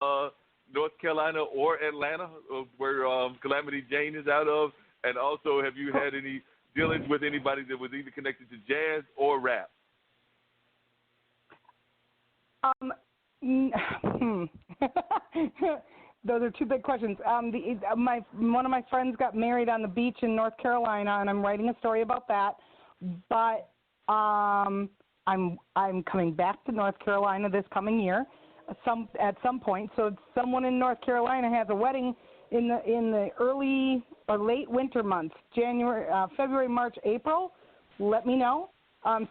North Carolina or Atlanta, where Calamity Jane is out of? And also, have you had any dealings with anybody that was either connected to jazz or rap? Those are two big questions. One of my friends got married on the beach in North Carolina, and I'm writing a story about that. But I'm coming back to North Carolina this coming year, at some point. So if someone in North Carolina has a wedding in the early or late winter months, January, February, March, April, let me know.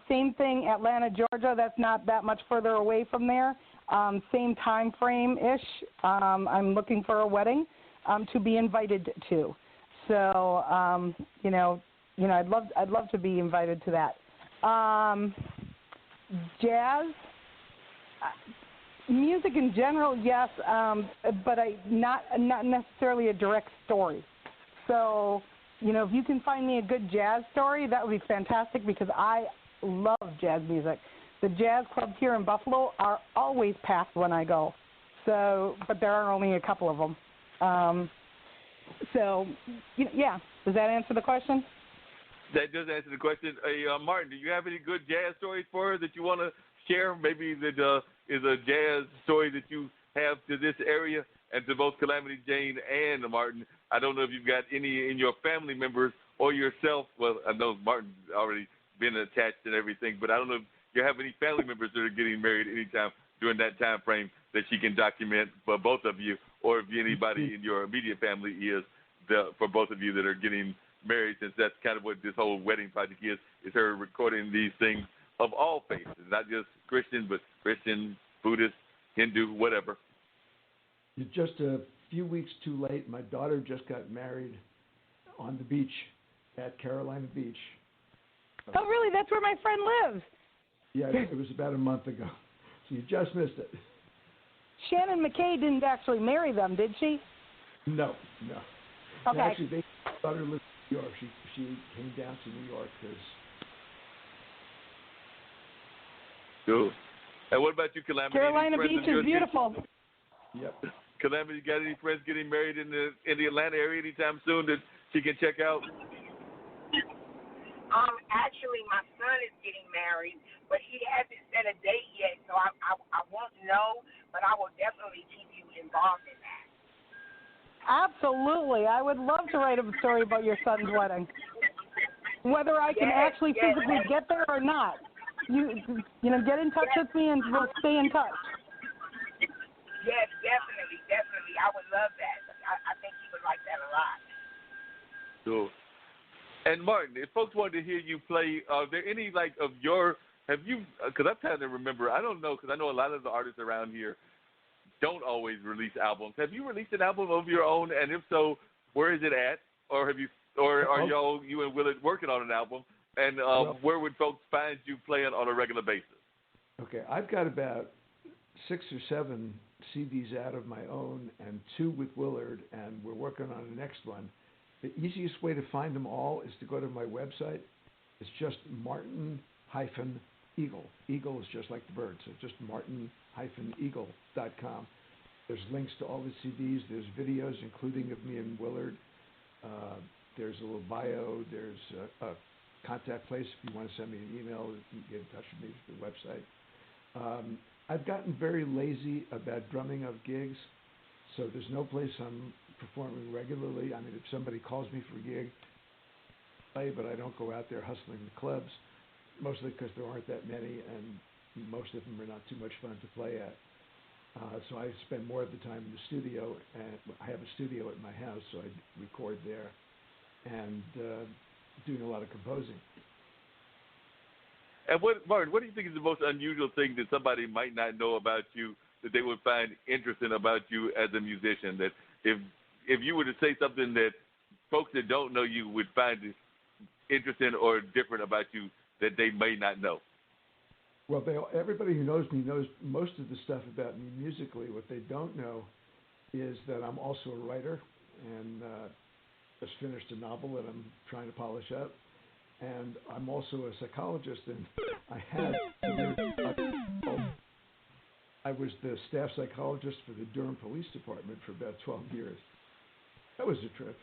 Same thing, Atlanta, Georgia. That's not that much further away from there. Same time frame ish. I'm looking for a wedding to be invited to. So I'd love to be invited to that. Jazz, music in general, yes, but not necessarily a direct story. So if you can find me a good jazz story, that would be fantastic because I love jazz music. The jazz clubs here in Buffalo are always packed when I go. So, but there are only a couple of them. Yeah. Does that answer the question? That does answer the question. Hey, Martin, do you have any good jazz stories for us that you want to share? Maybe that is a jazz story that you have to this area and to both Calamity Jane and Martin. I don't know if you've got any in your family members or yourself. Well, I know Martin's already been attached and everything, but I don't know if you have any family members that are getting married anytime during that time frame that she can document for both of you, or if anybody in your immediate family is for both of you that are getting married, since that's kind of what this whole wedding project is her recording these things of all faiths, not just Christian, but Christian, Buddhist, Hindu, whatever. You're just a few weeks too late. My daughter just got married on the beach at Carolina Beach. Oh, really? That's where my friend lives. Yeah, it was about a month ago. So you just missed it. Shannon McKay didn't actually marry them, did she? No. Okay. Actually, they daughter lived in New York. She came down to New York because. Cool. And what about you, Calamity? Carolina Beach is beautiful. Yep. Calamity, got any friends getting married in the Atlanta area anytime soon that she can check out? Actually, my son is getting married, but he hasn't set a date yet, so I won't know, but I will definitely keep you involved in that. Absolutely. I would love to write a story about your son's wedding. Whether I can actually physically get there or not. You get in touch with me and we'll stay in touch. Yes, definitely. I would love that. I think he would like that a lot. Cool. And Martin, if folks wanted to hear you play, are there any have you, because I'm trying to remember, I don't know, because I know a lot of the artists around here don't always release albums. Have you released an album of your own? And if so, where is it at? Or are you and Willard working on an album? And where would folks find you playing on a regular basis? Okay, I've got about 6 or 7 CDs out of my own and 2 with Willard, and we're working on the next one. The easiest way to find them all is to go to my website. It's just Martin-Eagle. Eagle is just like the bird, so just Martin-Eagle.com. There's links to all the CDs. There's videos, including of me and Willard. There's a little bio. There's a contact place if you want to send me an email. You can get in touch with me through the website. I've gotten very lazy about drumming of gigs, so there's no place I'm performing regularly. I mean, if somebody calls me for a gig, I play, but I don't go out there hustling the clubs, mostly because there aren't that many, and most of them are not too much fun to play at. So I spend more of the time in the studio, and I have a studio at my house, so I record there, and doing a lot of composing. And Martin, what do you think is the most unusual thing that somebody might not know about you that they would find interesting about you as a musician? That if you were to say something that folks that don't know you would find interesting or different about you that they may not know? Well, everybody who knows me knows most of the stuff about me musically. What they don't know is that I'm also a writer and just finished a novel that I'm trying to polish up. And I'm also a psychologist, and I I was the staff psychologist for the Durham Police Department for about 12 years. That was a trip.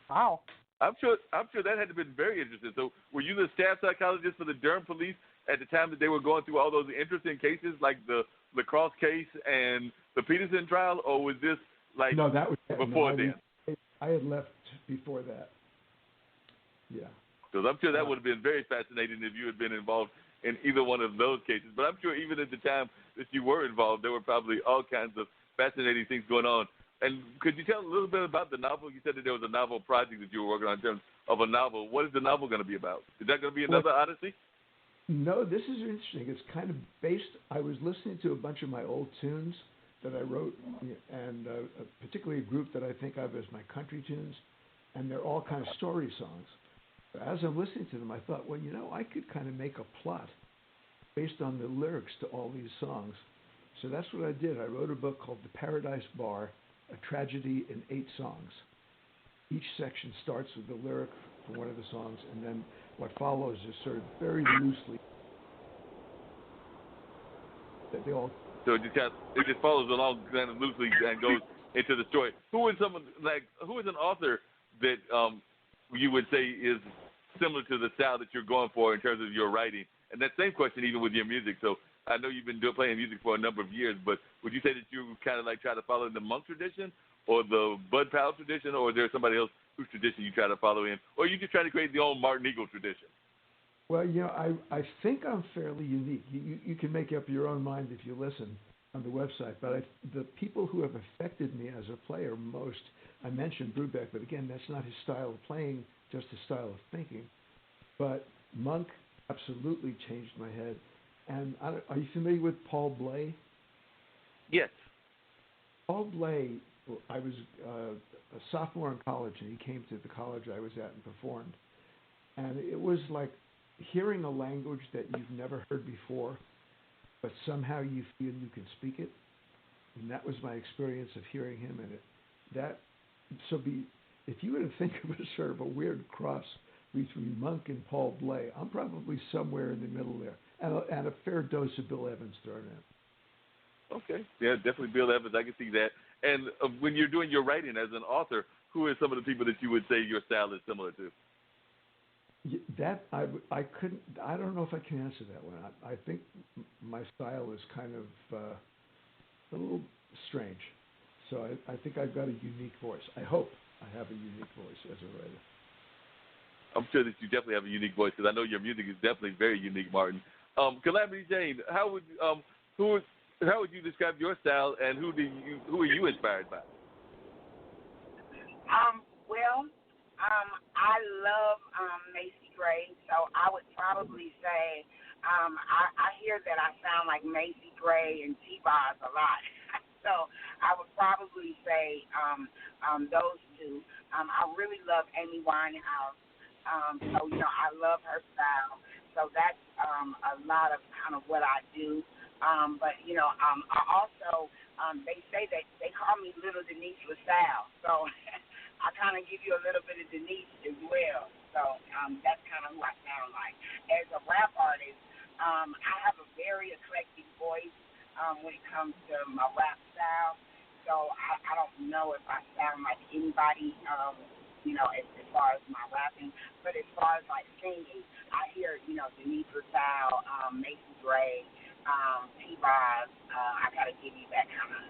Wow. I'm sure that had to have been very interesting. So were you the staff psychologist for the Durham Police at the time that they were going through all those interesting cases like the lacrosse case and the Peterson trial, or was this like no, that was before then? I had left before that. Yeah. Because I'm sure that would have been very fascinating if you had been involved in either one of those cases. But I'm sure even at the time that you were involved, there were probably all kinds of fascinating things going on. And could you tell a little bit about the novel? You said that there was a novel project that you were working on in terms of a novel. What is the novel going to be about? Is that going to be another Odyssey? No, this is interesting. It's kind of based, I was listening to a bunch of my old tunes that I wrote, and particularly a group that I think of as my country tunes, and they're all kind of story songs. As I'm listening to them, I thought, well, I could kind of make a plot based on the lyrics to all these songs. So that's what I did. I wrote a book called The Paradise Bar, A Tragedy in 8 Songs. Each section starts with the lyric from one of the songs, and then what follows is sort of very loosely. That they all. So it just follows along kind of loosely and goes into the story. Who is an author that you would say is similar to the style that you're going for in terms of your writing? And that same question even with your music. So I know you've been playing music for a number of years, but would you say that you kind of like try to follow the monk tradition or the Bud Powell tradition, or is there somebody else whose tradition you try to follow in, or you just try to create the own Martin Eagle tradition? Well, I think I'm fairly unique. You can make up your own mind if you listen on the website, but the people who have affected me as a player most, I mentioned Brubeck, but again, that's not his style of playing, just his style of thinking. But Monk absolutely changed my head. And are you familiar with Paul Bley? Yes. Paul Bley, I was a sophomore in college, and he came to the college I was at and performed. And it was like hearing a language that you've never heard before, but somehow you feel you can speak it. And that was my experience of hearing him. And if you were to think of a sort of a weird cross between Monk and Paul Bley, I'm probably somewhere in the middle there. And a fair dose of Bill Evans thrown in. Okay. Yeah, definitely Bill Evans. I can see that. And when you're doing your writing as an author, who are some of the people that you would say your style is similar to? That I couldn't. I don't know if I can answer that one. I think my style is kind of a little strange. So I think I've got a unique voice. I hope I have a unique voice as a writer. I'm sure that you definitely have a unique voice, because I know your music is definitely very unique, Martin. Calamity Jane, how would you describe your style, and who are you inspired by? I love Macy Gray, so I would probably say I hear that I sound like Macy Gray and T-Boz a lot. So I would probably say those two. I really love Amy Winehouse. So, I love her style. So that's a lot of kind of what I do. But, I also, they say that they call me Little Denise LaSalle. So I kind of give you a little bit of Denise as well. So that's kind of who I sound like. As a rap artist, I have a very eclectic voice when it comes to my rap style. So I don't know if I sound like anybody, as far as my rapping. But as far as like singing, I hear, Denise LaSalle, Macy Gray, T-Boz. I got to give you that kind of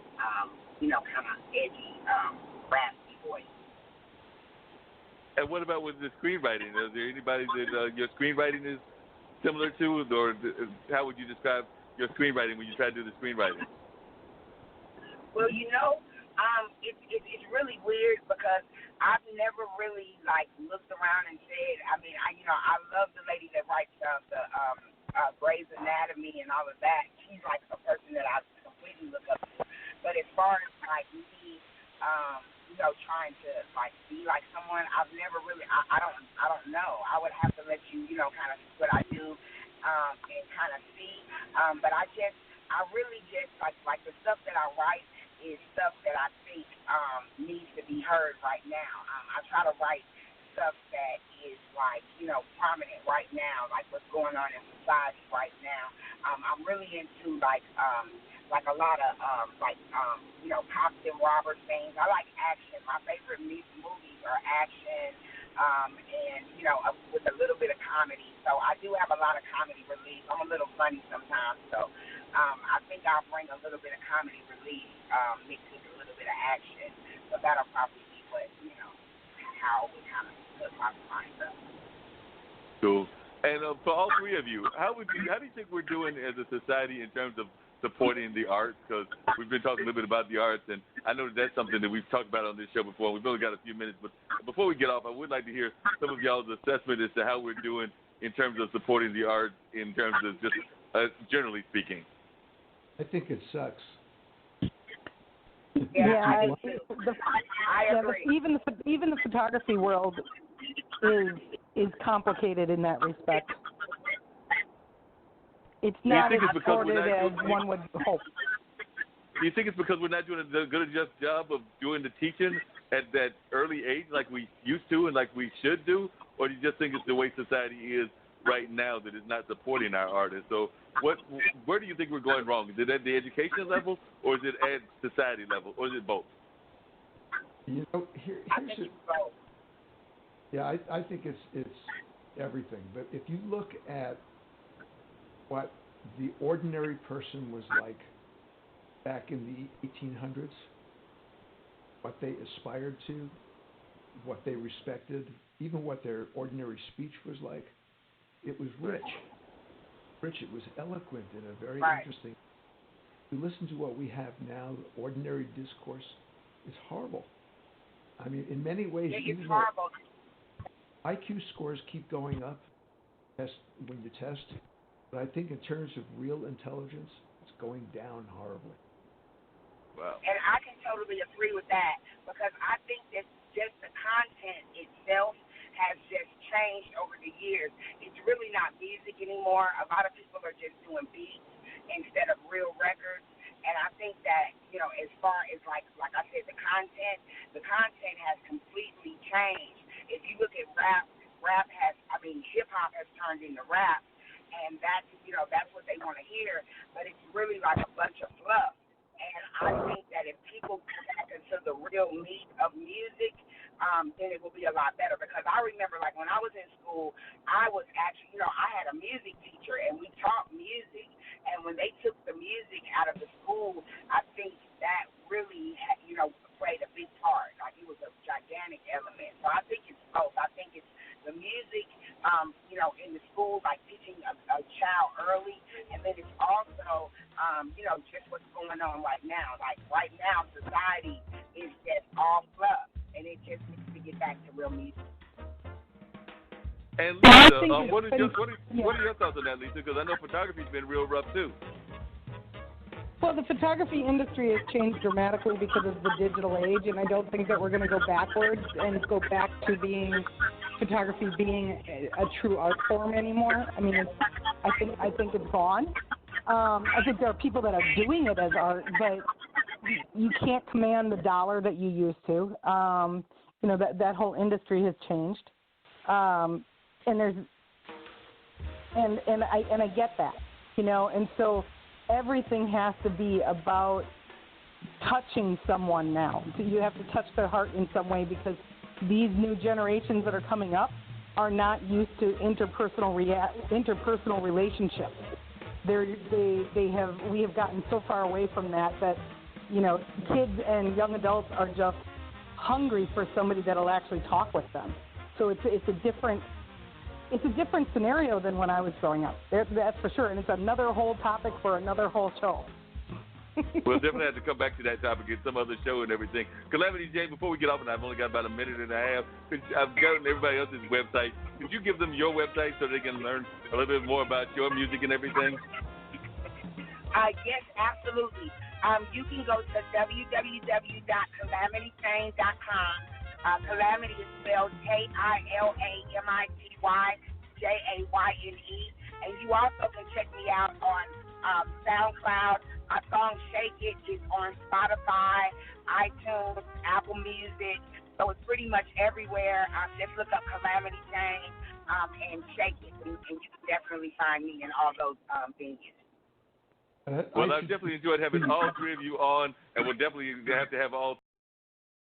edgy, raspy voice. And what about with the screenwriting? Is there anybody that your screenwriting is similar to, or how would you describe your screenwriting when you try to do the screenwriting? Well, it's really weird because I've never really looked around and said. I love the lady that writes the Grey's Anatomy and all of that. She's like a person that I completely look up to. But as far as me, trying to be like someone, I've never really. I don't know. I would have to let you, kind of see what I do and kind of see. But I really just like the stuff that I write is stuff that I think needs to be heard right now. I try to write stuff that is prominent right now, like what's going on in society right now. I'm really into like a lot of cops and robber scenes. I like action. My favorite movies are action, and with a little bit of comedy. So I do have a lot of comedy relief. I'm a little funny sometimes, so I think I'll bring a little bit of comedy relief mixed with a little bit of action. So that'll probably be what how we kind of put my myself. Cool. And for all three of you, how do you think we're doing as a society in terms of supporting the arts? Because we've been talking a little bit about the arts, and I know that's something that we've talked about on this show before. We've only got a few minutes, but before we get off, I would like to hear some of y'all's assessment as to how we're doing in terms of supporting the arts, in terms of just generally speaking. I think it sucks. I agree. Even the photography world is complicated in that respect. It's not as supported as one would hope. Do you think it's because we're not doing a good enough job of doing the teaching at that early age like we used to and like we should do? Or do you just think it's the way society is right now that it's not supporting our artists? So where do you think we're going wrong? Is it at the education level, or is it at society level, or is it both? Here's I think it's both. Yeah, I think it's everything. But if you look at what the ordinary person was like back in the 1800s, what they aspired to, what they respected, even what their ordinary speech was like, it was rich. It was eloquent in a very interesting. If you listen to what we have now, the ordinary discourse is horrible. I mean, in many ways, it's horrible. IQ scores keep going up when you test, but I think in terms of real intelligence, it's going down horribly. Wow. And I can totally agree with that, because I think that just the content itself has just changed over the years. It's really not music anymore. A lot of people are just doing beats instead of real records. And I think that, as far as like I said, the content has completely changed. If you look at rap hip hop has turned into rap, and that's what they want to hear, but it's really like a bunch of fluff. And I think that if people get back into the real meat of music, then it will be a lot better. Because I remember, like, when I was in school, I was actually, I had a music teacher, and we taught music. And when they took the music out of the school, I think that really, played a big part. Like, it was a gigantic element. So I think it's both. I think it's the music, in the school, like teaching a child early, and then it's also, just what's going on right now. Like, right now, society is just all fluff, and it just needs to get back to real music. And Lisa, what are your thoughts on that, Lisa? Because I know photography's been real rough too. Well, the photography industry has changed dramatically because of the digital age, and I don't think that we're going to go backwards and go back to photography being a true art form anymore. I mean, I think it's gone. I think there are people that are doing it as art, but you can't command the dollar that you used to. That whole industry has changed, and I get that, and so everything has to be about touching someone now. So you have to touch their heart in some way, because these new generations that are coming up are not used to interpersonal relationships. We have gotten so far away from that kids and young adults are just hungry for somebody that'll actually talk with them. So it's a different scenario than when I was growing up. That's for sure, and it's another whole topic for another whole show. We'll definitely have to come back to that topic in some other show and everything. Calamity Jane, before we get off, and I've only got about a minute and a half, I've gotten everybody else's website. Could you give them your website so they can learn a little bit more about your music and everything? Yes, absolutely. You can go to www.calamityjane.com. Calamity is spelled KILAMITYJAYNE. And you also can check me out on SoundCloud. My song Shake It is on Spotify, iTunes, Apple Music. So it's pretty much everywhere. Just look up Calamity Jane and Shake It, and you can definitely find me in all those venues. Well, I've definitely enjoyed having all three of you on, and we'll definitely have to have all